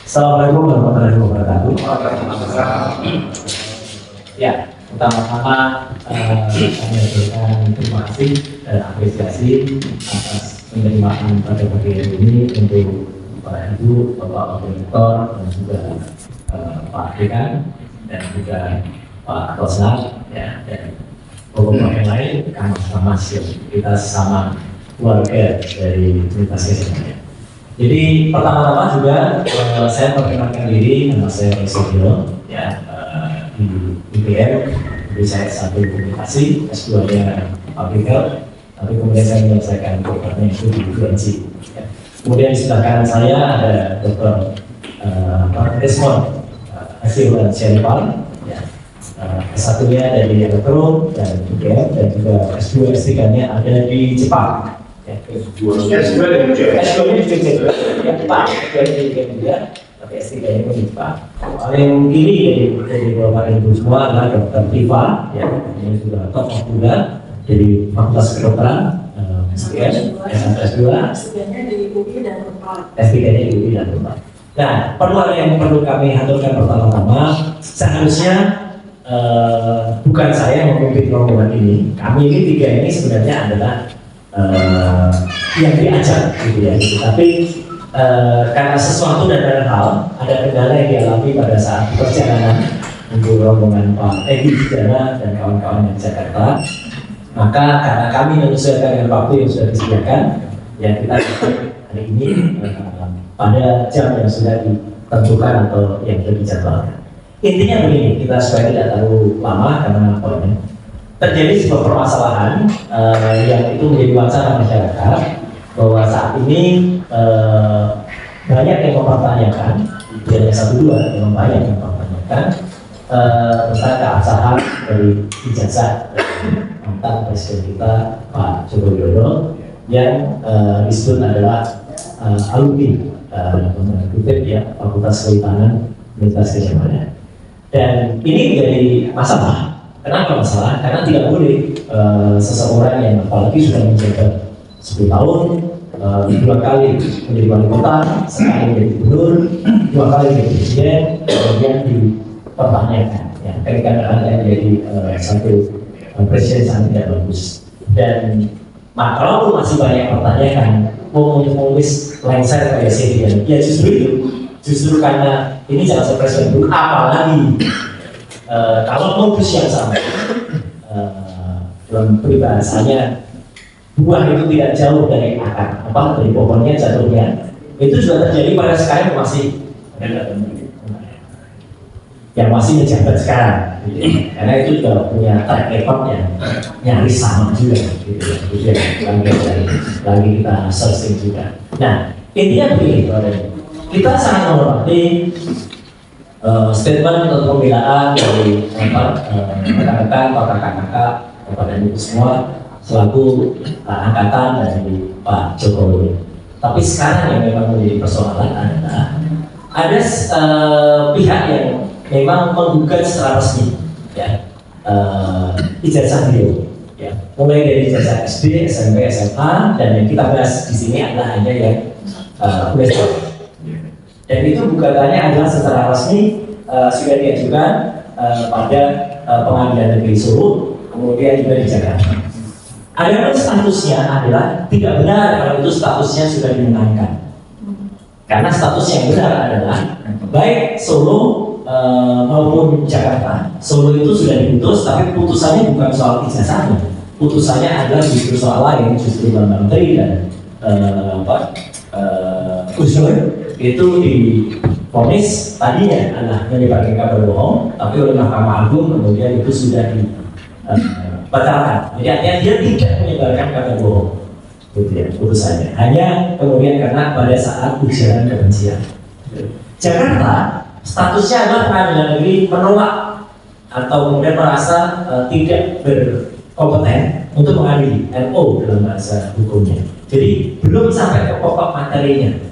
Assalamualaikum warahmatullahi wabarakatuh. Ya, pertama-tama kami berikan terima kasih dan apresiasi atas penerimaan pada pagi hari ini untuk Pak Ibu, Bapak Koordinator, dan juga Pak Dekan dan juga Pak Rosnar, ya, dan beberapa yang lain, Mas yang kita sama keluarga dari Universitas Indonesia. Jadi pertama-tama juga saya perkenalkan diri, nama saya Roy, ya, di UGM, jadi saya S1 Komunikasi, S2-nya Public Health, tapi kemudian saya menyelesaikan programnya itu di UNC. Ya. Kemudian di sebelah kanan saya ada Dr. Desmond Asiran Syarifan, ya. S1-nya dari Elektro dan UGM, dan juga S2 S3-nya ada di Jepang. S2-nya di Jepang, tapi S3-nya di Jepang. Paling kiri dari Bapak Ibu semua adalah Dr. Tifa, ya, ini sudah top juga dari Fakultas Kedokteran, S3, S2, S3-nya di UI dan Unpad. S3-nya di UI dan Unpad. Nah, yang perlu kami aturkan pertama-tama, seharusnya bukan saya yang memimpin rombongan ini. Kami ini tiga ini sebenarnya adalah yang diajak, gitu ya. Tapi karena sesuatu dan hal, ada kendala yang dialami pada saat perjalanan untuk rombongan Pak Edi Sujana dan kawan-kawan di Jakarta, maka karena kami menyesuaikan dengan waktu yang sudah disediakan, ya kita hari ini pada jam yang sudah ditentukan atau yang sudah dijadwalkan. Intinya begini, kita supaya tidak terlalu lama karena terjadi sebuah permasalahan yang itu menjadi wacana masyarakat bahwa saat ini banyak yang mempertanyakan, tidak satu dua, yang banyak yang mempertanyakan tentang keabsahan dari ijazah mantan presiden kita Pak Joko Widodo yang disebut adalah alumni ya Fakultas Kehutanan Universitas Indonesia. Dan ini menjadi masalah. Kenapa masalah? Karena tidak boleh seseorang yang apalagi sudah menjabat 10 tahun, 2 kali menjadi wali kota, sekali menjadi gubernur, 2 kali menjadi presiden, kemudian dipertanyakan. Ya, kadang-kadang menjadi satu presiden sangat tidak bagus. Dan kalau masih banyak pertanyaan, mau menulis lengser kayak saya, ya justru itu, justru karena ini jangan presiden buruk, apalagi kalau modus yang sama, dalam peribahasanya buah itu tidak jauh dari akar, dari pohonnya jatuhnya. Itu juga terjadi pada sekarang yang masih menjabat sekarang, gitu. Karena itu juga punya track record yang nyaris sama juga, gitu. Lagi kita searching juga. Nah, intinya begini, kita sangat menghormati statement atau pembelaan dari rekan-rekan atau kakak-kakak kepada ibu semua selaku angkatan dari Pak Jokowi. Tapi sekarang yang memang menjadi persoalan adalah ada pihak yang memang menggugat secara resmi, ya, ijazah beliau, ya, mulai dari ijazah SD, SMP, SMA, dan yang kita bahas di sini adalah hanya yang bachelor. Dan itu gugatannya adalah secara resmi sudah diajukan pada Pengadilan Negeri Solo, kemudian juga di Jakarta. Adapun statusnya adalah tidak benar kalau itu statusnya sudah dimenangkan. Karena status yang benar adalah baik Solo maupun Jakarta. Solo itu sudah diputus, tapi putusannya bukan soal ijazahnya. Putusannya adalah justru soal lain, justru Bambang Menteri dan Gusdur itu divonis tadinya adalah menyebarkan kabar bohong, tapi oleh Mahkamah Agung kemudian itu sudah dibatalkan. Jadi artinya dia tidak menyebarkan kabar bohong, gitu ya, putusannya. Hanya kemudian karena pada saat ujaran kebencian. Jakarta statusnya adalah Pengadilan Negeri menolak atau kemudian merasa tidak berkompeten untuk mengadili, NO dalam bahasa hukumnya. Jadi belum sampai ke pokok materinya.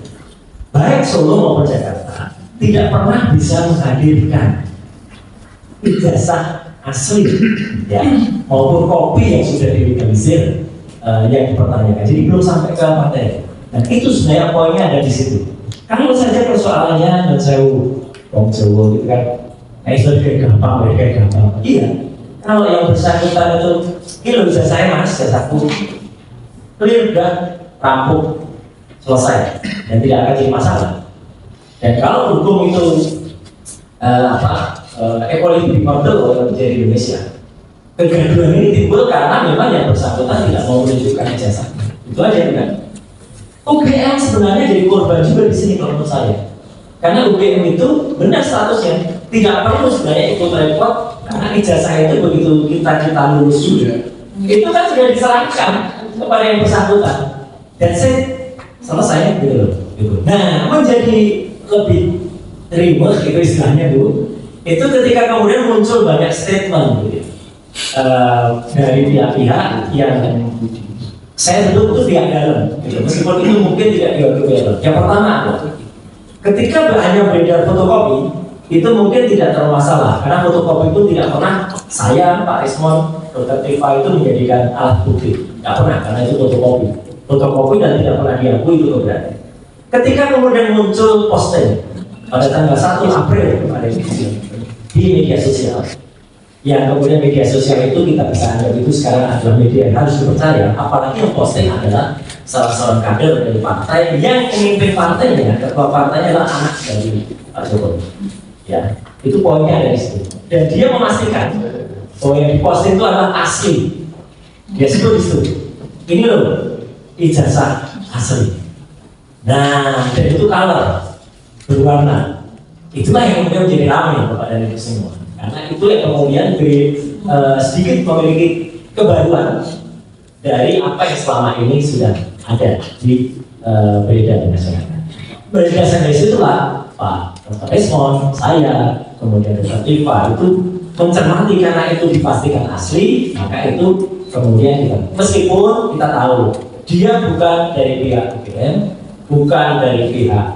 Baik Solo maupun Jakarta tidak pernah bisa menghadirkan ijazah asli, ya, maupun kopi yang sudah dilegalisir yang dipertanyakan. Jadi belum sampai ke materi. Dan itu sebenarnya poinnya ada di situ. Kalau saja persoalannya dan saya Wong Jawa gitu kan, kayak gampang. Iya. Kalau yang bersangkutan itu, ini loh bisa saya mas, jasaku clear udah rampung selesai dan tidak akan jadi masalah. Dan kalau hukum itu equality model yang terjadi di Indonesia, kegaduhan ini timbul karena memang yang bersangkutan tidak mau menunjukkan ijazah. Itu aja kan. UGM sebenarnya jadi korban juga di sini kalau menurut saya. Karena UGM itu benar statusnya tidak perlu sebenarnya ikut repot karena ijazah itu begitu kita lulus juga. Itu kan sudah diserahkan kepada yang bersangkutan. Dan selesai gitu loh. Nah, menjadi lebih terima itu istilahnya Bu. Itu ketika kemudian muncul banyak statement gitu. Dari pihak-pihak yang saya sebut itu pihak dalam gitu. Meskipun itu mungkin tidak diatur. Yang pertama, ketika hanya beredar fotokopi itu mungkin tidak terlalu masalah karena fotokopi itu tidak pernah saya, Pak Rismon, Dr. Tifa itu menjadikan alat bukti, tidak pernah karena itu fotokopi dan tidak pernah diakui itu kebenaran. Ketika kemudian muncul posting pada tanggal 1 April di media sosial, yang kemudian media sosial itu kita bisa anggap itu sekarang adalah media yang harus dipercaya, apalagi yang posting adalah salah seorang kader dari partai yang pemimpin partainya, ketua partainya adalah anak dari Pak Jokowi. Ya, itu poinnya dari situ. Dan dia memastikan bahwa yang diposting itu adalah asli. Dia sebut di situ. Ini loh ijazah asli. Nah, dan itu color berwarna. Itulah yang kemudian menjadi ramai kepada itu semua. Karena itu yang kemudian sedikit memiliki kebaruan dari apa yang selama ini sudah ada di beredar di masyarakat. Berdasarkan dari situlah Pak Dr. Rismon, saya, kemudian Dr. Tifa itu mencermati karena itu dipastikan asli, maka itu kemudian kita, meskipun kita tahu dia bukan dari pihak UGM, bukan dari pihak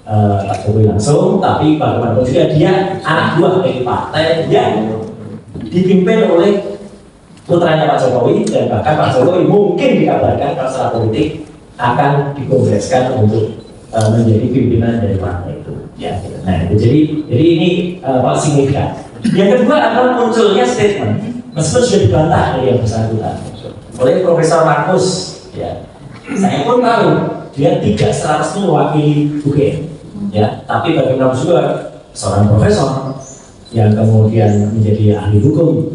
Pak Jokowi langsung, tapi bagaimanapun juga dia anak buah dari partai yang dipimpin oleh putranya Pak Jokowi dan bahkan Pak Jokowi mungkin dikabarkan kalau secara politik akan dikongreskan untuk menjadi pimpinan dari partai itu. Ya, nah itu jadi ini signifikan. Yang kedua adalah munculnya statement, meskipun sudah dibantah dari yang bersangkutan oleh Profesor Markus. Ya, saya pun tahu dia tidak 100% mewakili UGM. Ya, tapi bagaimana juga seorang profesor yang kemudian menjadi ahli hukum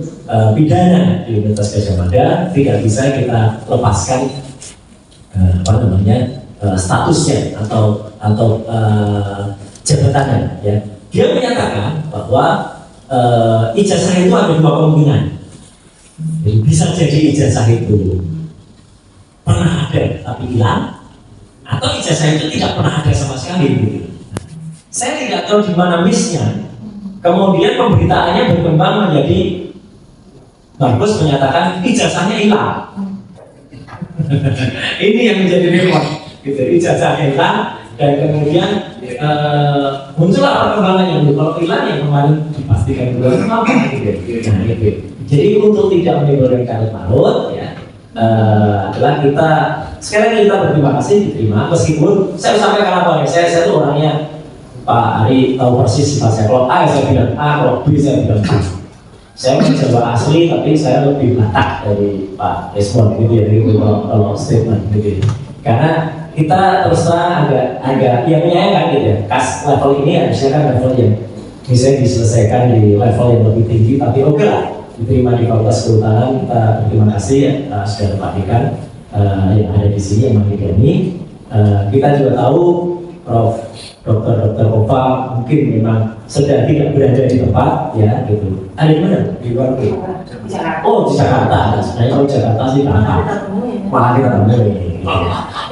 pidana di Universitas Gadjah Mada tidak bisa kita lepaskan statusnya atau jabatannya. Ya, dia menyatakan bahwa ijazah itu ada dua kemungkinan. Jadi bisa jadi ijazah itu pernah ada tapi hilang, atau ijazah itu tidak pernah ada sama sekali. Gitu. Saya tidak tahu di mana miss-nya. Kemudian pemberitaannya berkembang menjadi Markus menyatakan ijazahnya hilang. Ini yang menjadi repot. Gitu. Ijazahnya hilang dan kemudian muncullah perkembangannya. Kalau hilang yang kemarin dipastikan dulu apa gitu. Nah, gitu. Jadi untuk tidak menimbulkan karut marut, ya adalah kita sekali kita berterima kasih diterima meskipun saya sampaikan apa ya, saya tuh orangnya Pak Ari tahu persis sifat saya. Kalau A saya bilang A, kalau B saya bilang B. Saya mencoba asli tapi saya lebih batak dari Pak Rismon gitu ya, dari kalau statement gitu. Karena kita terus terang agak ya menyayangkan gitu ya. Kas level ini harusnya kan level yang bisa diselesaikan di level yang lebih tinggi, tapi oke lah diterima di Fakultas Kehutanan. Kita berterima kasih ya, sudah diperhatikan yang ada di sini yang menghidupkan. Kita juga tahu Prof. Dokter Ova mungkin memang sedang tidak berada di tempat ya gitu. Ada di mana? Di luar negeri. Oh di Jakarta. Sebenarnya kalau Jakarta sih gampang. Malah kita temui ini.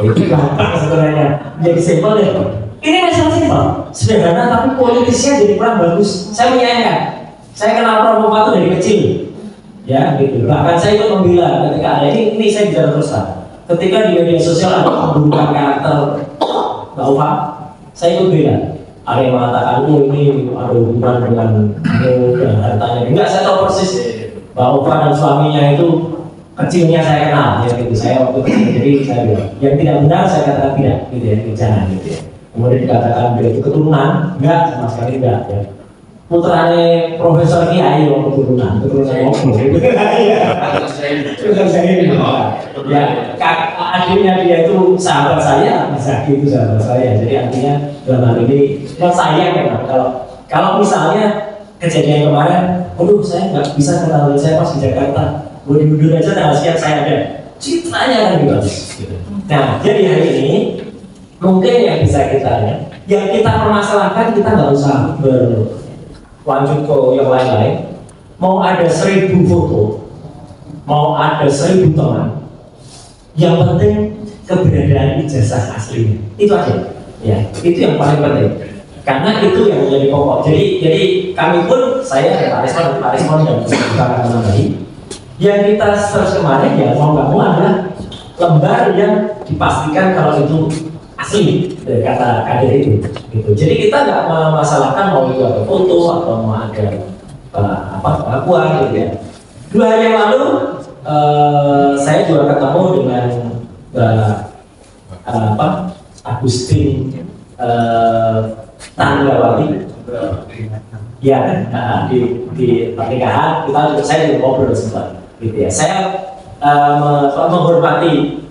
Itu gampang sebenarnya. Jadi simpel ya. Ini masalah simpel, sederhana tapi politisnya jadi kurang bagus. Saya menyayangkan. Saya kenal Prof Ova itu dari kecil. Ya gitu. Bahkan saya ikut membela ketika ada ini saya bicara terus lah. Ketika di media sosial ada pembunuhan karakter Mbak Ova, saya ikut bela. Ada yang mengatakan ini ada hubungan dengan dan hartanya. Enggak, saya tahu persis Mbak Ova dan suaminya itu kecilnya saya kenal ya gitu. Saya waktu kecil jadi saya bilang yang tidak benar saya katakan tidak gitu ya, jangan gitu ya. kemudian dikatakan dia itu keturunan, enggak, sama sekali enggak ya. Putrane Profesor Kiai keturunan ngomong gitu. Iya. Bukan saya ini. Ya, adiknya dia itu sahabat saya, Mas Zaki itu sahabat saya. Jadi artinya dalam hal ini saya memang kalau misalnya kejadian kemarin, aduh saya nggak bisa kenal saya pas di Jakarta, boleh mundur aja tanggal sekian saya ada. Citranya kan gitu. Nah, jadi hari ini mungkin yang bisa kita yang kita permasalahkan kita nggak usah lanjut ke yang lain-lain. Mau ada 1000 foto, mau ada 1000 teman, yang penting keberadaan ijazah aslinya itu aja. Ya, itu yang paling penting. Karena itu yang menjadi pokok. Jadi kami pun, saya Pak Rismon dan kita akan menambahi. Yang kita search kemarin ya mau nggak mau adalah lembar yang dipastikan kalau itu asli dari kata kader itu. Gitu. Jadi kita nggak memasalahkan mau itu ada foto atau mau ada pengakuan gitu ya. 2 hari yang lalu saya juga ketemu dengan Agustin Tanggawati. Ya, di pernikahan saya juga ngobrol sempat, gitu ya. Saya menghormati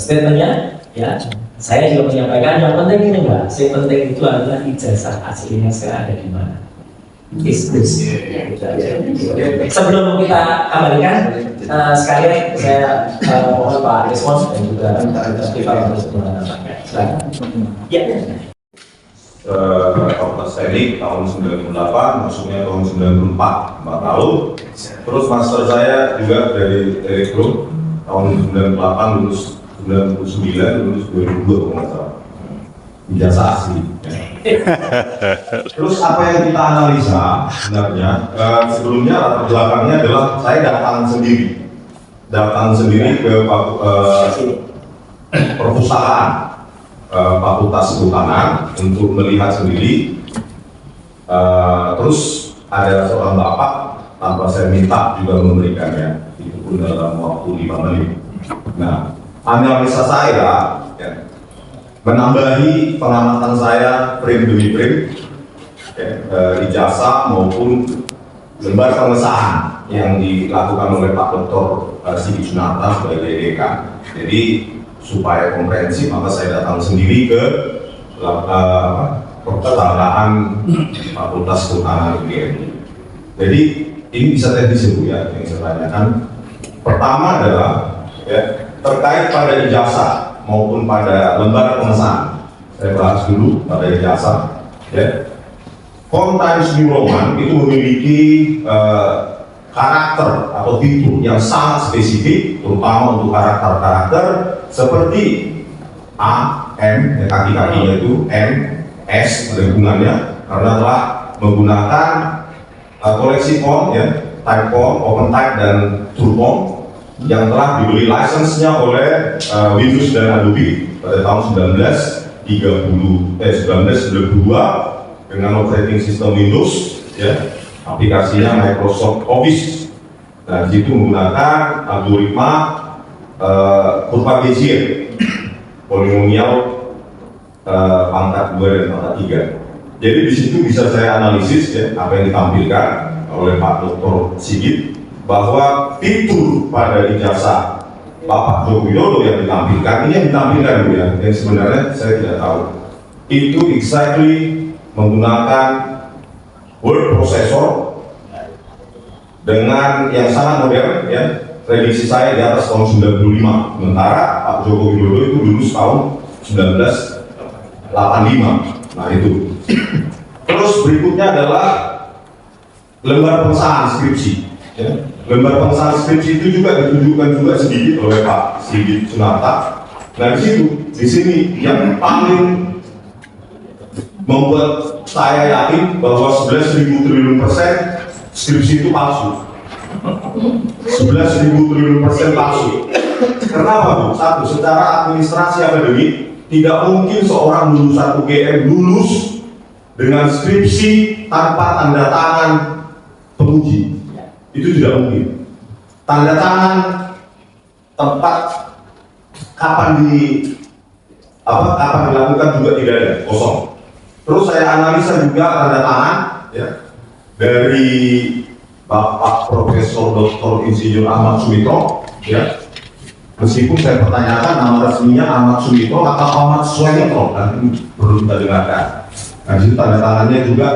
statementnya, ya. Saya juga menyampaikan yang penting ini Mbak, yang penting itu adalah ijazah aslinya sekarang ada di mana. Sebelum kita kembalikan, sekalian saya mohon Pak Rismon dan juga Steven untuk menambahkan. Silakan. Ya. Fakultas Teknik tahun 98, masuknya tahun 94, 4 tahun. Terus master saya juga dari elektro tahun 98, lulus 99, lulus 2002 kalau nggak salah. Ijazah asli. Terus apa yang kita analisa sebenarnya sebelumnya latar belakangnya adalah saya datang sendiri ke perpustakaan Fakultas Kehutanan untuk melihat sendiri. Terus ada seorang bapak tanpa saya minta juga memberikannya, itu pun dalam waktu 5 menit. Nah, analisa saya ya, menambahi pengamatan saya frame demi frame, ya, ijazah maupun lembar pengesahan yang dilakukan oleh Pak Dr. Sigit Sunarta sebagai dekan. Jadi supaya komprehensif maka saya datang sendiri ke perpustakaan Fakultas Kehutanan UGM. Jadi ini bisa teknis ya yang saya tanyakan. Pertama adalah ya, terkait pada ijazah maupun pada lembar pengesahan. Saya bahas dulu pada ijazah. Ya. Font Times New Roman itu memiliki karakter atau fitur yang sangat spesifik, terutama untuk karakter-karakter seperti A, M, kaki-kakinya itu M, S ada hubungannya karena telah menggunakan koleksi font ya, type font, open type dan true font yang telah dibeli license-nya oleh Windows dan Adobe pada tahun 1992 dengan operating system Windows ya, aplikasinya Microsoft Office. Nah, di situ menggunakan algoritma kurva Bezier, polinomial pangkat 2 dan pangkat 3. Jadi di situ bisa saya analisis ya, apa yang ditampilkan oleh Pak Dr. Sigit, bahwa fitur pada ijazah Bapak Joko Widodo yang ditampilkan, ini yang ditampilkan ya, yang sebenarnya saya tidak tahu. Itu exactly menggunakan word processor dengan yang sangat modern ya. Prediksi saya di atas tahun 95, sementara Pak Joko Widodo itu lulus tahun 1985. Nah itu. Terus berikutnya adalah lembar pengesahan skripsi. Ya. Lembar pengesahan skripsi itu juga ditunjukkan juga sedikit oleh Pak Sigit Sunarta. Nah di sini yang paling membuat saya yakin bahwa 11.000 triliun persen skripsi itu palsu. 11.000 triliun persen palsu. Kenapa Bu? Satu, secara administrasi akademik tidak mungkin seorang lulusan UGM lulus dengan skripsi tanpa tanda tangan penguji. Itu tidak mungkin. Tanda tangan, tempat kapan apa akan dilakukan juga tidak ada, kosong. Terus saya analisa juga tanda tangan ya dari Bapak Profesor Dr. Insinyur Ahmad Sumitro ya. Meskipun saya pertanyakan nama resminya Ahmad Sumitro atau Ahmad Sumitro, kan perlu kita dengarkan. Nah, itu tanda tangannya juga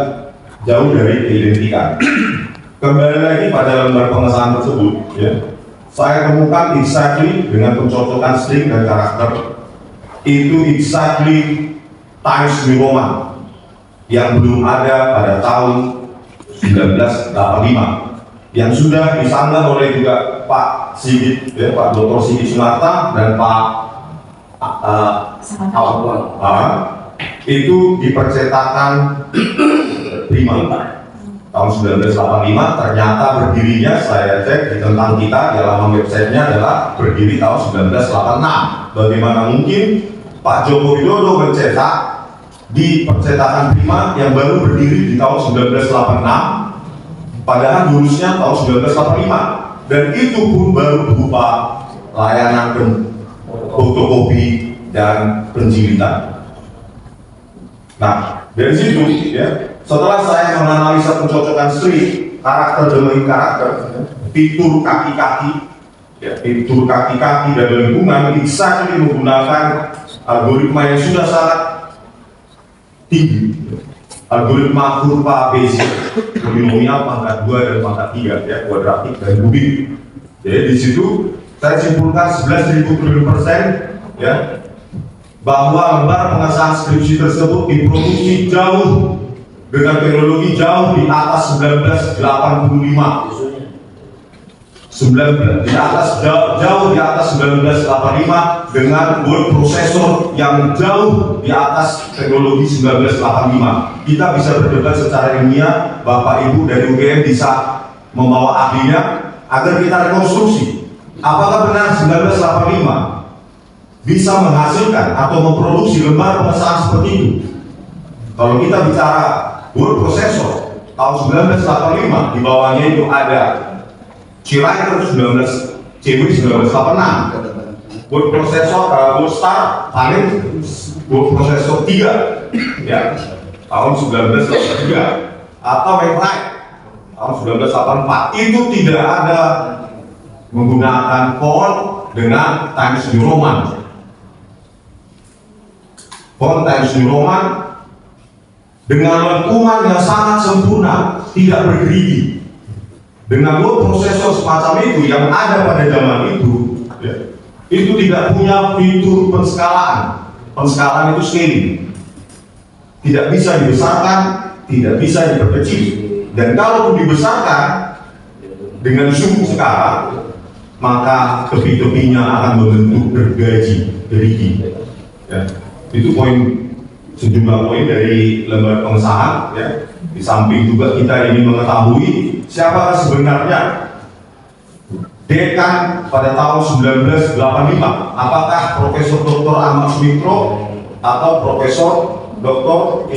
jauh dari keidentikan. Kembali lagi pada lembar pengesahan tersebut, ya, saya temukan exactly dengan pencocokan string dan karakter itu exactly Times New Roman yang belum ada pada tahun 1985 yang sudah disanggah oleh juga Pak Sigit, ya, Pak Dr. Sigit Sunarta dan Pak itu dipercetakan prima tahun 1985. Ternyata berdirinya saya cek di tentang kita di halaman websitenya adalah berdiri tahun 1986. Bagaimana mungkin Pak Joko Widodo mencetak di percetakan prima yang baru berdiri di tahun 1986 padahal lulusnya tahun 1985, dan itu pun baru berupa layanan fotokopi dan penjilitan. Nah, dari situ ya, setelah saya menganalisa pencocokan string, karakter demi karakter, fitur kaki-kaki, ya, fitur kaki-kaki dan lingkungan, exactly menggunakan algoritma yang sudah sangat tinggi, algoritma kurva Bayesian, polinomial pangkat 2 dan pangkat 3, ya, kuadratik dan kubik. Jadi di situ saya simpulkan 11.000 triliun %, ya, bahwa lembar pengesahan skripsi tersebut diproduksi jauh dengan teknologi jauh di atas 1985. Jauh di atas 1985 dengan word processor yang jauh di atas teknologi 1985. Kita bisa berdebat secara ilmiah, Bapak Ibu dari UGM bisa membawa ahlinya agar kita rekonstruksi apakah benar 1985 bisa menghasilkan atau memproduksi lembar pengesahan seperti itu. Kalau kita bicara word processor tahun 1985, di bawahnya itu ada Chirainer 19 1986, word processor word star paling word processor 3 ya tahun 1983, atau Macintosh tahun 1984. Itu tidak ada menggunakan font dengan Times New Roman. Font Times New Roman dengan lengkungan yang sangat sempurna, tidak bergerigi. Dengan word processor semacam itu yang ada pada zaman itu, ya, itu tidak punya fitur penskalaan. Penskalaan itu scaling, tidak bisa dibesarkan, tidak bisa diperkecil. Dan kalau dibesarkan dengan zoom sekarang, maka tepi-tepinya akan membentuk gerigi. Ya. Itu sejumlah poin dari lembar pengesahan, ya. Di samping juga kita ingin mengetahui siapa sebenarnya dekan pada tahun 1985. Apakah Profesor Dr. Ahmad Sumitro atau Profesor Dr.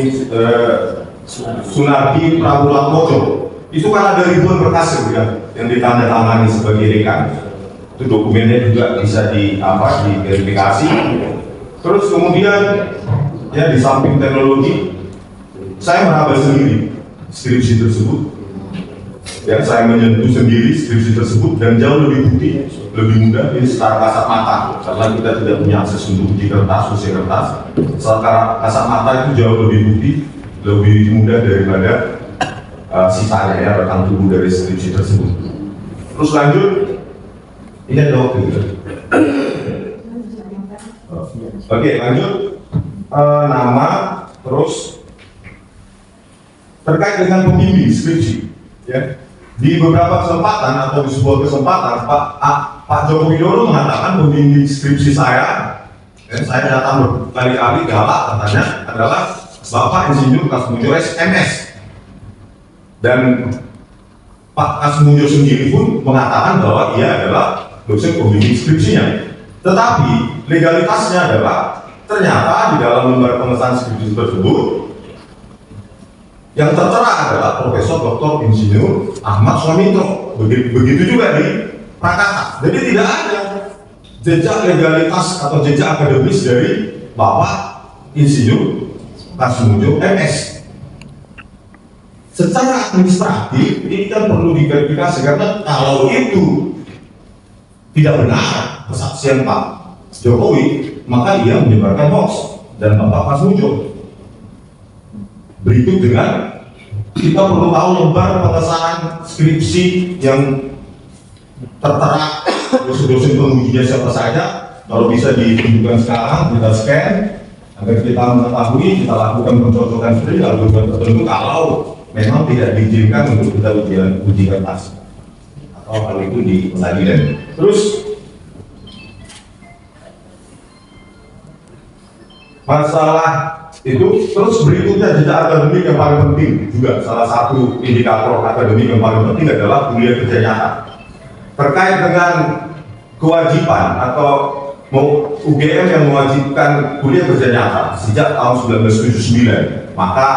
Sunardi Prabulatmojo? Itu kan ada ribuan berkas ya, yang ditandatangani sebagai dekan. Itu dokumennya juga bisa diverifikasi. Terus kemudian ya, di samping teknologi, saya meraba sendiri skripsi tersebut. Ya, saya menyentuh sendiri skripsi tersebut dan jauh lebih putih, lebih mudah ini secara kasat mata, karena kita tidak punya akses untuk uji kertas, secara kasat mata itu jauh lebih putih, lebih mudah daripada sisanya ya, rekan tubuh dari skripsi tersebut. Terus lanjut, ini ada waktu gitu. Oke, lanjut. Nama, terus terkait dengan pembimbing skripsi, ya. Di beberapa kesempatan atau di sebuah kesempatan Pak Joko Widodo mengatakan pembimbing skripsi saya datang berkali-kali galak katanya adalah Bapak Insinyur Kasmujo MS, dan Pak Kasmujo sendiri pun mengatakan bahwa ia adalah dosen pembimbing skripsinya. Tetapi legalitasnya adalah ternyata di dalam lembar pengesahan skripsi tersebut yang tertera adalah Profesor Dr. Insinyur Ahmad Sumitro. Begitu juga di Prakata. Jadi tidak ada jejak legalitas atau jejak akademis dari Bapak Insinyur Kasmujo MS. Secara administratif ini kan perlu diverifikasi, karena kalau itu tidak benar kesaksian Pak Jokowi, maka ia menyebarkan hoax dan Bapak Kasmujo. Berikut dengan kita perlu tahu lembar pengesahan skripsi yang tertera dosen-dosen pengujinya siapa saja. Kalau bisa ditunjukkan sekarang, kita scan agar kita mengetahui, kita lakukan pencocokan sendiri algoritma tertentu kalau memang tidak diizinkan untuk kita uji kertas atau hal itu di pengadilan. Terus masalah itu, terus berikutnya jejak akademik yang paling penting juga, salah satu indikator akademik yang paling penting adalah kuliah kerja nyata. Terkait dengan kewajiban atau UGM yang mewajibkan kuliah kerja nyata sejak tahun 1979, maka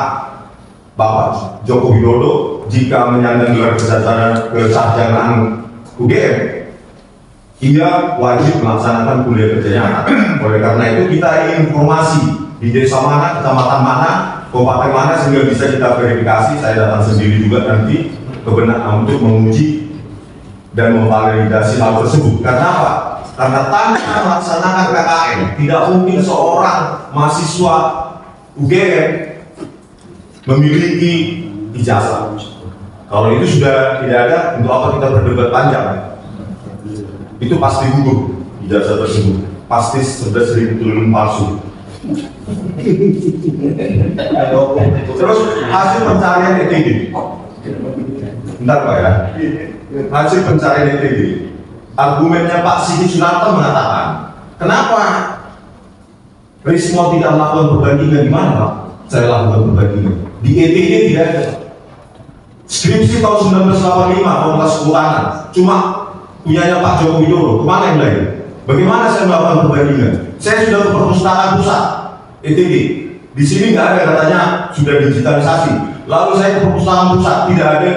Bapak Joko Widodo jika menyandang gelar kesarjanaan UGM, ia wajib melaksanakan kuliah kerja nyata. Oleh karena itu kita ingin informasi di desa mana, kecamatan mana, kabupaten mana, sehingga bisa kita verifikasi. Saya datang sendiri juga nanti kebenaran untuk menguji dan memvalidasi hal tersebut. Karena apa? Karena tanpa melaksanakan KKN tidak mungkin seorang mahasiswa UGM memiliki ijazah. Kalau itu sudah tidak ada, untuk apa kita berdebat panjang? Itu pasti gugur ijazah tersebut, pasti sudah 1.000 triliun palsu. Terus hasil pencarian ETD, bentar Pak ya, hasil pencarian ETD, argumennya Pak Sigit Sunarto mengatakan, kenapa Rismo tidak melakukan perbandingan? Di mana Pak? Saya lakukan perbandingan di ETD, tidak ada. Skripsi tahun 1985 Fakultas Kehutanan cuma punyanya Pak Joko Widodo, kemana yang lain? Bagaimana saya melakukan perbandingan? Saya sudah ke perpustakaan pusat ETD, di sini nggak ada katanya sudah digitalisasi. Lalu saya ke perpustakaan pusat, tidak ada,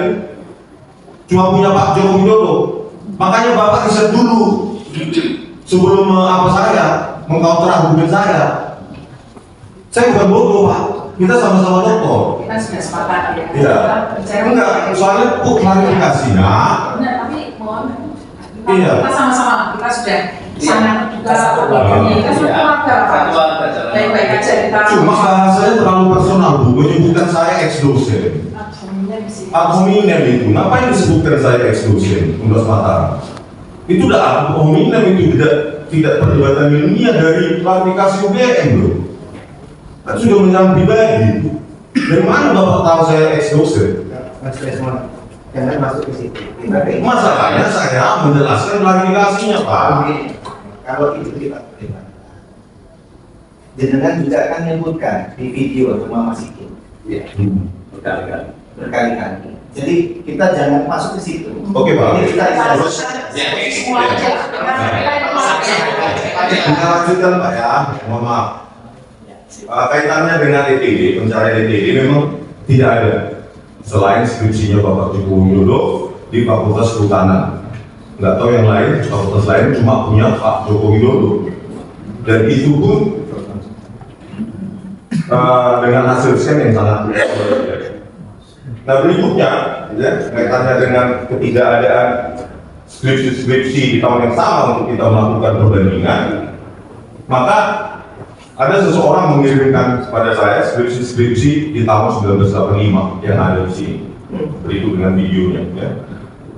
cuma punya Pak Joko Widodo. Makanya Bapak riset dulu sebelum saya mengcounter argumen saya. Saya bukan bodoh Pak, kita sama-sama doktor. Kita sudah sepakat ya. Iya. Enggak, soalnya klarifikasinya. Benar, tapi mohon. Iya. Kita sama-sama, kita sudah sangat juga kita sudah keluarga. Baik-baik aja kita. Cuma bahasanya terlalu personal Bu, menyebutkan saya ex-dosen. Ad hominem itu, ngapain disebutkan saya ex-dosen Universitas Mataram? Itu udah ad hominem, itu tidak perdebatan ilmiah dari klarifikasi UGM loh. Kan sudah menyerang pribadi. Dari mana Bapak tahu saya ex-dosen? Mas Desmond, jangan masuk ke situ. Masalahnya saya menjelaskan klarifikasinya Pak. Kalau itu kita terima. Jenengan juga akan menyebutkan di video rumah Mas Sigit. Iya. Berkali-kali. Jadi kita jangan masuk ke situ. Oke Pak. Ini kita Terus Semua aja. kita lanjutkan Pak ya. Mohon maaf. Kaitannya dengan ETD, pencarian ETD memang tidak ada selain skripsinya Bapak Joko Widodo di Fakultas Kehutanan. Nggak tahu yang lain, fakultas lain cuma punya Pak Joko Widodo. Dan itu pun dengan hasil scan yang sangat berbeda. Nah berikutnya, ya, kaitannya dengan ketidakadaan skripsi-skripsi di tahun yang sama untuk kita melakukan perbandingan, maka ada seseorang mengirimkan kepada saya skripsi di tahun 1985 yang ada di sini. Berikut dengan videonya. Ya.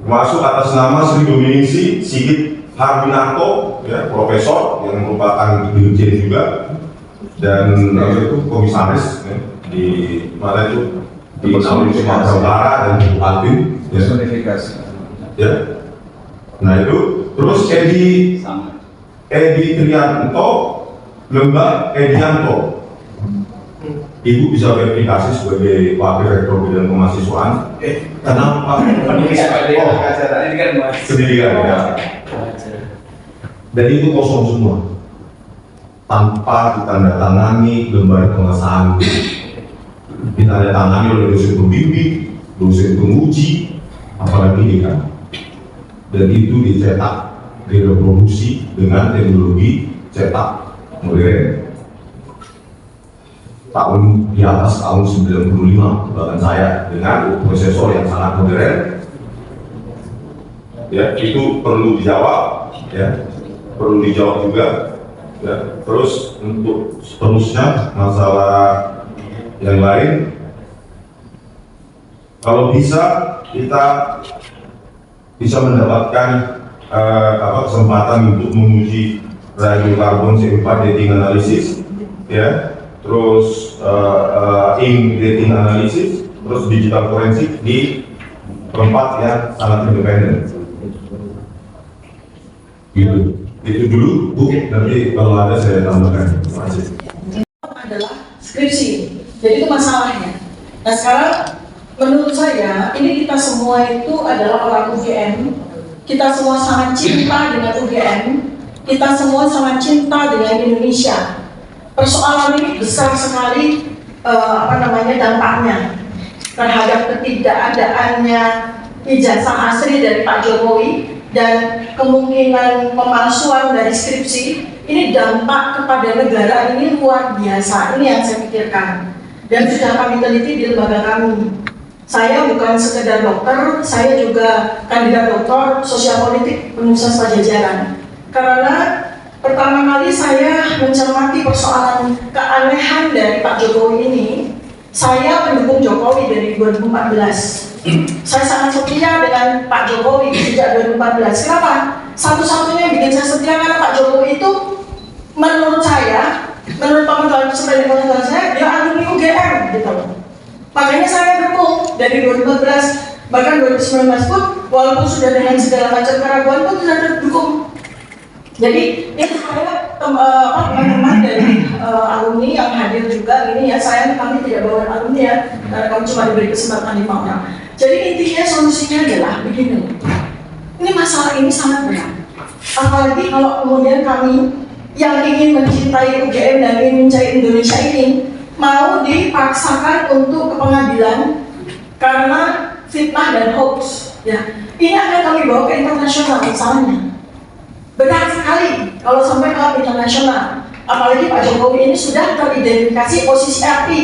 Masuk atas nama Sri Dominisi Sigit Harbinarto, ya, profesor yang merupakan dirjen juga, dan itu komisaris ya, di mana itu di Sumatera Utara dan di Alvin. Ya. Ya. Nah itu terus Edi Trianto, Lembak Edianto. Ibu bisa verifikasi sebagai wakil rektor bidang kemahasiswaan. Kenapa? Pendidikan ya. Dan itu kosong semua, tanpa ditandatangani lembar pengesahan. Ditandatangani oleh dosen pembimbing, dosen penguji, apalagi dekan. Dan itu dicetak, direproduksi dengan teknologi cetak modern. tahun di atas tahun 95 bahkan saya dengan prosesor yang sangat modern, ya itu perlu dijawab, ya perlu dijawab juga, ya. Terus untuk seterusnya masalah yang lain, kalau bisa kita bisa mendapatkan kesempatan untuk menguji radiokarbon CO2 dating analysis, ya. Terus ink dating analysis, terus digital forensik di tempat yang sangat independen. Gitu. Itu dulu, Bu. Nanti kalau ada saya tambahkan. Terima kasih. Adalah skripsi. Jadi itu masalahnya. Nah sekarang menurut saya ini kita semua itu adalah orang UGM. Kita semua sangat cinta dengan UGM. Kita semua sangat cinta dengan Indonesia. Persoalan ini besar sekali dampaknya terhadap ketidakadaannya ijazah asli dari Pak Jokowi dan kemungkinan pemalsuan dari skripsi. Ini dampak kepada negara ini luar biasa. Ini yang saya pikirkan dan sudah kami teliti di lembaga kami. Saya bukan sekedar dokter, saya juga kandidat doktor sosial politik Universitas Pajajaran. Karena pertama kali saya mencermati persoalan keanehan dari Pak Jokowi ini, saya pendukung Jokowi dari 2014. Saya sangat setia dengan Pak Jokowi sejak 2014. Kenapa? Satu-satunya yang bikin saya setia karena Pak Jokowi itu menurut saya, menurut teman-teman teman saya, dia alumni UGM gitu. Makanya saya dukung dari 2014, bahkan 2019 pun, walaupun sudah dengan segala macam keraguan pun sudah terdukung. Jadi ini saya teman-teman dari alumni yang hadir juga ini ya, saya kami tidak bawa alumni ya, karena kami cuma diberi kesempatan 5 orang. Jadi intinya solusinya adalah begini, ini masalah ini sangat berat. Apalagi kalau kemudian kami yang ingin mencintai UGM dan ingin mencari Indonesia ini mau dipaksakan untuk ke pengadilan karena fitnah dan hoax. Ya, ini akan kami bawa ke internasional misalnya. Berat sekali kalau sampai ke internasional. Apalagi Pak Jokowi ini sudah teridentifikasi posisi api.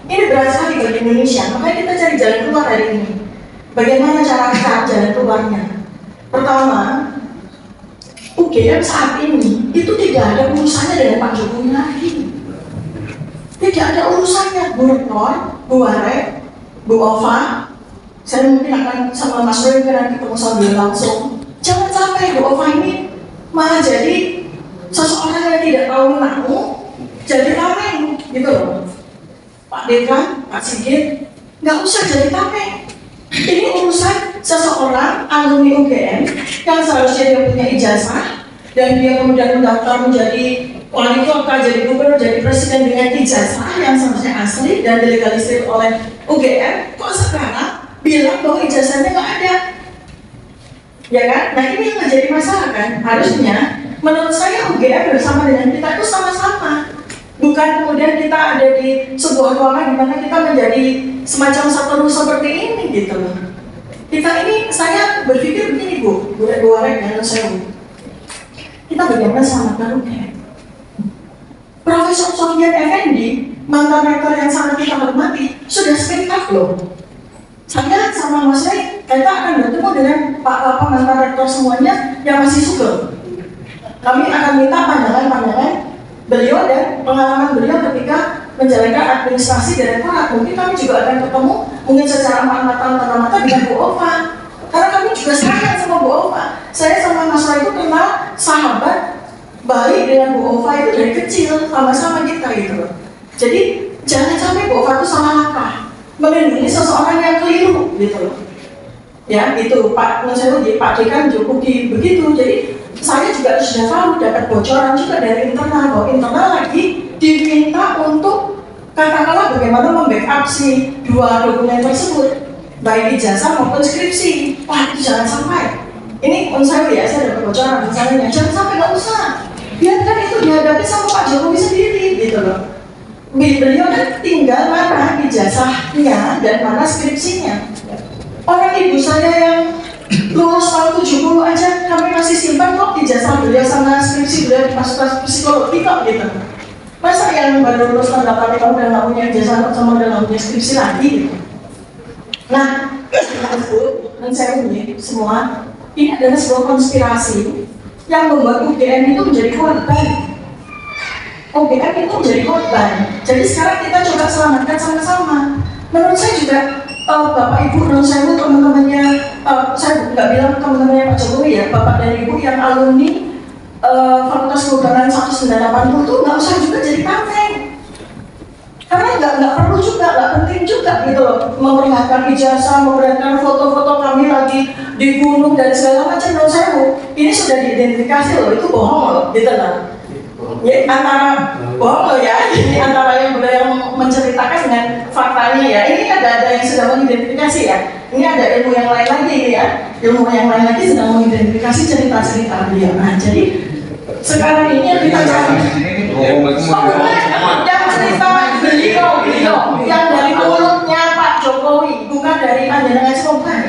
Ini berat sekali bagi Indonesia. Makanya kita cari jalan keluar dari ini. Bagaimana cara kita jalan keluarnya? Pertama, UGM saat ini itu tidak ada urusannya dengan Pak Jokowi lagi. Tidak ada urusannya. Bu Rektor, Bu Warek, Bu Ova. Saya mungkin akan sama Mas Roy ketemu sama beliau langsung. Jangan sampai Bu Ova ini malah jadi seseorang yang tidak tahu menahu, jadi tameng gitu loh. Pak Dekan, Pak Sigit, nggak usah jadi tameng. Ini urusan seseorang alumni UGM yang seharusnya dia punya ijazah dan dia kemudian mendaftar menjadi wali kota, jadi gubernur, jadi presiden dengan ijazah yang seharusnya asli dan dilegalisir oleh UGM. Kok sekarang bilang bahwa ijazahnya nggak ada? Ya kan? Nah ini yang menjadi masalah kan? Harusnya menurut saya UGM bersama dengan kita itu sama-sama. Bukan kemudian kita ada di sebuah ruangan di mana kita menjadi semacam satu seperti ini gitu loh. Kita ini, saya berpikir begini Bu Warek dan saya Bu. Kita bagaimana selamatkan UGM? Profesor Sofian Effendi, mantan rektor yang sangat kita hormati, sudah speak up loh. Saya sama Mas Ray, kita akan bertemu dengan Pak mantan rektor semuanya yang masih sugeng. Kami akan minta pandangan-pandangan beliau dan pengalaman beliau ketika menjalankan administrasi direktorat. Mungkin kami juga akan ketemu, mungkin secara mata dengan Bu Ova. Karena kami juga sayang sama Bu Ova. Saya sama Mas Ray itu kenal sahabat baik dengan Bu Ova itu dari kecil, sama-sama kita gitu loh. Jadi jangan sampai Bu Ova itu salah langkah melindungi seseorang yang keliru gitu loh. Ya itu Pak Dekan cukup begitu. Jadi saya juga sudah tahu dapat bocoran juga dari internal bahwa internal lagi diminta untuk katakanlah bagaimana membackup si 2 dokumen tersebut baik ijazah maupun skripsi. Wah itu jangan sampai. Ini saya dapat bocoran misalnya, jangan sampai, nggak usah. Biarkan itu dihadapi sama Pak Jokowi sendiri gitu loh. Beliau kan tinggal mana ijazahnya dan mana skripsinya. Orang ibu saya yang lulus tahun 70 aja kami masih simpan kok ijazah beliau sama skripsi beliau di fakultas psikologi kok gitu. Masa yang baru lulus tanda kamu udah nggak punya ijazah sama udah nggak punya skripsi lagi gitu. Nah, dan saya punya semua ini adalah sebuah konspirasi yang membuat UGM itu menjadi korban. UGM itu menjadi korban. Jadi sekarang kita coba selamatkan sama-sama. Menurut saya juga Bapak Ibu dan saya teman-temannya, saya nggak bilang teman-temannya Pak Jokowi ya, Bapak dan Ibu yang alumni Fakultas Kehutanan 1980 itu nggak usah juga jadi tameng. Karena nggak perlu juga, nggak penting juga gitu loh, memperlihatkan ijazah, memperlihatkan foto-foto kami lagi di gunung dan segala macam. Menurut saya ini sudah diidentifikasi loh, itu bohong loh, gitu loh. Ya, antara bohong loh ya, ini antara yang beliau menceritakan dengan faktanya ya. Ini ada yang sudah mengidentifikasi ya. Ini ada ilmu yang lain lagi ya, ilmu yang lain lagi sedang mengidentifikasi cerita-cerita beliau. Nah, jadi sekarang ini yang kita cari yang cerita beliau yang dari mulutnya Pak Jokowi, bukan dari panjenengan bukan.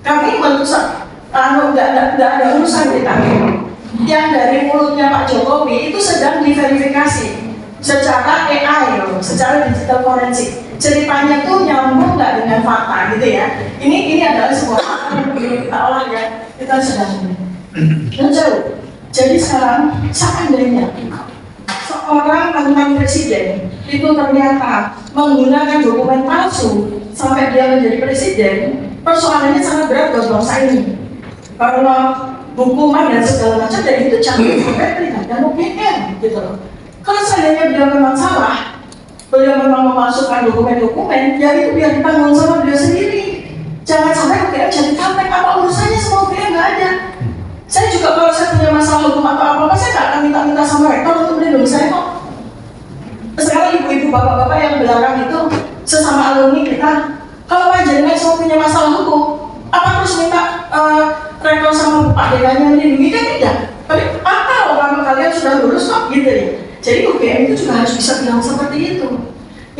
Kami nggak ada urusan kita. Yang dari mulutnya Pak Jokowi itu sedang diverifikasi secara AI loh, secara digital forensik. Ceritanya tuh nyambung nggak dengan fakta gitu ya. Ini adalah sebuah fakta yang perlu kita olah ya. Kita sedang menjauh. Jadi sekarang seandainya seorang mantan presiden itu ternyata menggunakan dokumen palsu sampai dia menjadi presiden, persoalannya sangat berat buat bangsa ini. Karena hukuman dan segala macam, dan itu jangan sampai terlibatkan UGM gitu loh. Kalau seandainya beliau memang salah, beliau memang memasukkan dokumen-dokumen, ya itu biar ditanggung sama beliau sendiri. Jangan sampai UGM jadi tameng, apa urusannya sama UGM nggak ada. Saya juga kalau saya punya masalah hukum atau apa-apa, saya nggak akan minta-minta sama rektor untuk melindungi saya kok. Sekarang ibu-ibu, bapak-bapak yang belakang itu sesama alumni kita, kalau panjenengan semua punya masalah hukum, apa terus minta rektor sama Pak Dekanya melindungi? Kan tidak. Tapi apa orang kalian sudah lulus kok gitu ya. Jadi UGM itu juga harus bisa bilang seperti itu.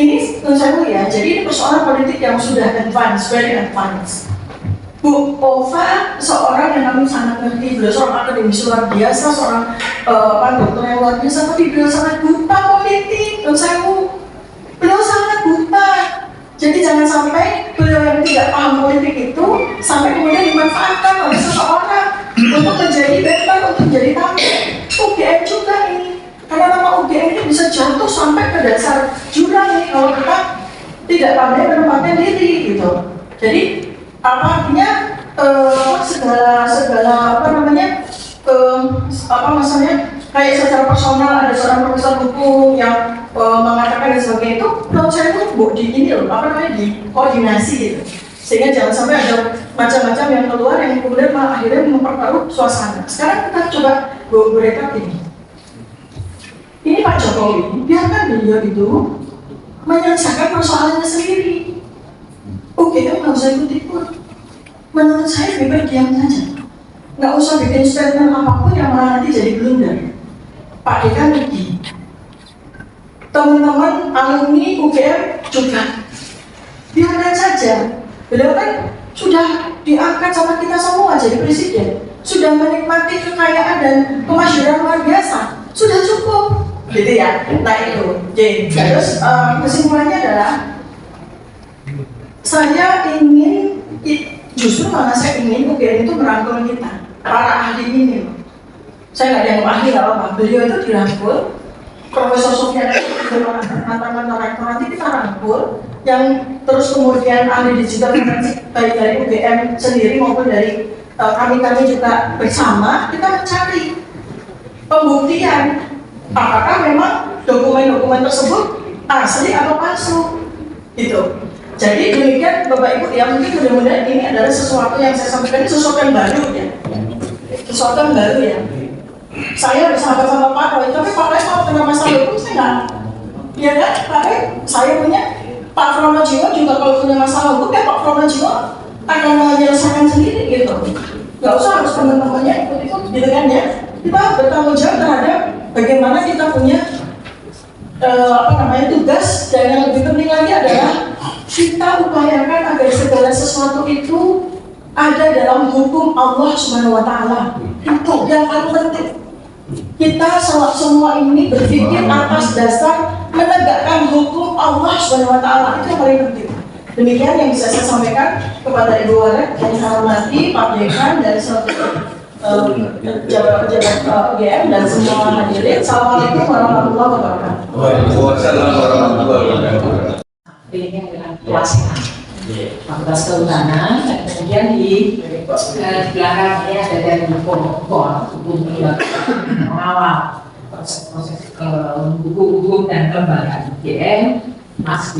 Ini menurut saya ya, jadi ini persoalan politik yang sudah advance, very advance. Bu Ova seorang yang kami sangat ngerti, beliau seorang akademisi luar biasa, seorang dokter yang luar biasa, tapi beliau sangat buta politik. Dan saya beliau sangat buta. Jadi jangan sampai beliau yang tidak paham politik itu sampai kemudian dimanfaatkan oleh seseorang untuk menjadi better, untuk menjadi tameng. UGM juga ini, karena nama UGM ini bisa jatuh sampai ke dasar jurang nih kalau kita tidak pandai menempatkan diri gitu. Jadi apa artinya segala apa namanya kayak secara personal ada seorang profesor hukum yang mengatakan dan sebagainya itu menurut saya itu di ini loh di koordinasi gitu, sehingga jangan sampai ada macam-macam yang keluar yang kemudian malah akhirnya memperkeruh suasana. Sekarang kita coba berekap ini Pak Jokowi, biarkan beliau itu menyelesaikan persoalannya sendiri. Oke, nggak usah ikut-ikut. Menurut saya lebih baik diam saja. Nggak usah bikin statement apapun yang malah nanti jadi blunder. Pak Dekan rugi. Teman-teman alumni UGM juga. Biarkan saja. Beliau kan sudah diangkat sama kita semua jadi presiden. Sudah menikmati kekayaan dan kemasyhuran luar biasa. Sudah cukup. Gitu ya. Nah itu. Jadi, terus kesimpulannya adalah saya ingin justru malah saya ingin UGM itu merangkul kita, para ahli ini. Saya nggak dianggap ahli nggak apa-apa. Beliau itu dirangkul, Profesor Sofyan itu mantan rektor, nanti kita rangkul, yang terus kemudian ahli digital forensik baik dari UGM sendiri maupun dari kami juga bersama kita mencari pembuktian apakah memang dokumen-dokumen tersebut asli atau palsu, gitu. Jadi demikian Bapak Ibu ya, mungkin mudah-mudahan ini adalah sesuatu yang saya sampaikan, sesuatu yang baru ya, sesuatu yang baru ya. Saya bersahabat sama Pak Roy, tapi Pak Roy kalau kena masalah hukum saya nggak, ya kan? Pak Roy, saya punya Pak Pronojiwo juga kalau punya masalah hukum ya Pak Pronojiwo akan menyelesaikan sendiri gitu. Nggak usah harus teman-temannya ikut-ikut gitu kan ya. Kita bertanggung jawab terhadap bagaimana kita punya tugas, dan yang lebih penting lagi adalah kita upayakan agar segala sesuatu itu ada dalam hukum Allah Subhanahu wa Ta'ala. Itu yang paling penting. kita semua ini berpikir atas dasar menegakkan hukum Allah SWT. Itu yang paling penting. Demikian yang bisa saya sampaikan kepada Ibu Walet yang saya hormati, Pak Dekan dan seluruh pejabat-pejabat UGM dan semua hadirin. Assalamualaikum warahmatullahi wabarakatuh. Waalaikumsalam warahmatullahi wabarakatuh. Pilihnya adalah pelaksanaan Fakultas Kehutanan, dan kemudian di belakang ini ada dari hukum mengawal proses-proses hukum dan kelembagaan UGM, Mas